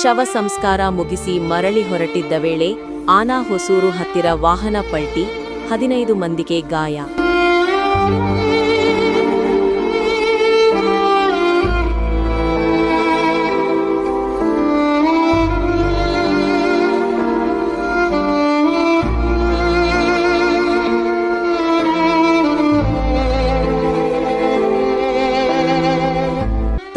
ಶವ ಸಂಸ್ಕಾರ ಮುಗಿಸಿ ಮರಳಿ ಹೊರಟಿದ್ದ ವೇಳೆ ಆನಹೊಸೂರು ಹತ್ತಿರ ವಾಹನ ಪಲ್ಟಿ, 15 ಮಂದಿಗೆ ಗಾಯ.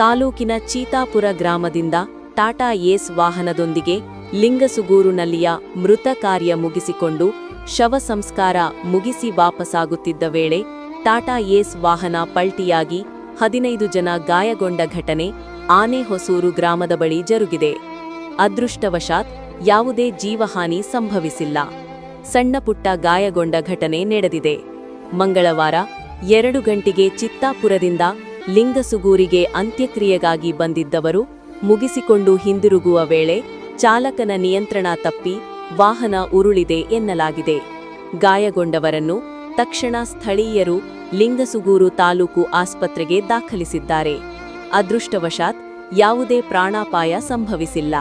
ತಾಲೂಕಿನ ಚೀತಾಪುರ ಗ್ರಾಮದಿಂದ ಟಾಟಾ ಏಸ್ ವಾಹನದೊಂದಿಗೆ ಲಿಂಗಸುಗೂರುನಲ್ಲಿಯ ಮೃತ ಕಾರ್ಯ ಮುಗಿಸಿಕೊಂಡು ಶವ ಸಂಸ್ಕಾರ ಮುಗಿಸಿ ವಾಪಸಾಗುತ್ತಿದ್ದ ವೇಳೆ ಟಾಟಾ ಏಸ್ ವಾಹನ ಪಲ್ಟಿಯಾಗಿ 15 ಜನ ಗಾಯಗೊಂಡ ಘಟನೆ ಆನೆಹೊಸೂರು ಗ್ರಾಮದ ಬಳಿ ಜರುಗಿದೆ. ಅದೃಷ್ಟವಶಾತ್ ಯಾವುದೇ ಜೀವಹಾನಿ ಸಂಭವಿಸಿಲ್ಲ. ಸಣ್ಣಪುಟ್ಟ ಗಾಯಗೊಂಡ ಘಟನೆ ನಡೆದಿದೆ. ಮಂಗಳವಾರ 2 ಗಂಟೆಗೆ ಚಿತ್ತಾಪುರದಿಂದ ಲಿಂಗಸುಗೂರಿಗೆ ಅಂತ್ಯಕ್ರಿಯೆಗಾಗಿ ಬಂದಿದ್ದವರು ಮುಗಿಸಿಕೊಂಡು ಹಿಂದಿರುಗುವ ವೇಳೆ ಚಾಲಕನ ನಿಯಂತ್ರಣ ತಪ್ಪಿ ವಾಹನ ಉರುಳಿದೆ ಎನ್ನಲಾಗಿದೆ. ಗಾಯಗೊಂಡವರನ್ನು ತಕ್ಷಣ ಸ್ಥಳೀಯರು ಲಿಂಗಸುಗೂರು ತಾಲೂಕು ಆಸ್ಪತ್ರೆಗೆ ದಾಖಲಿಸಿದ್ದಾರೆ. ಅದೃಷ್ಟವಶಾತ್ ಯಾವುದೇ ಪ್ರಾಣಾಪಾಯ ಸಂಭವಿಸಿಲ್ಲ.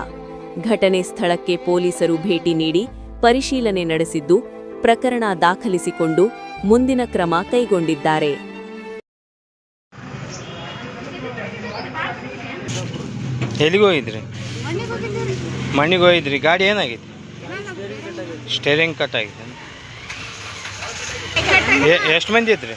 ಘಟನೆ ಸ್ಥಳಕ್ಕೆ ಪೊಲೀಸರು ಭೇಟಿ ನೀಡಿ ಪರಿಶೀಲನೆ ನಡೆಸಿದ್ದು, ಪ್ರಕರಣ ದಾಖಲಿಸಿಕೊಂಡು ಮುಂದಿನ ಕ್ರಮ ಕೈಗೊಂಡಿದ್ದಾರೆ. ಎಲ್ಲಿಗೆ ಹೋಗಿದ್ರಿ? ಮಣ್ಣಿಗೆ ಹೋಗಿದ್ರಿ. ಗಾಡಿ ಏನಾಗಿದೆ? ಸ್ಟೇರಿಂಗ್ ಕಟ್ ಆಗಿದೆ. ಎಷ್ಟು ಮಂದಿ ಇದ್ರಿ?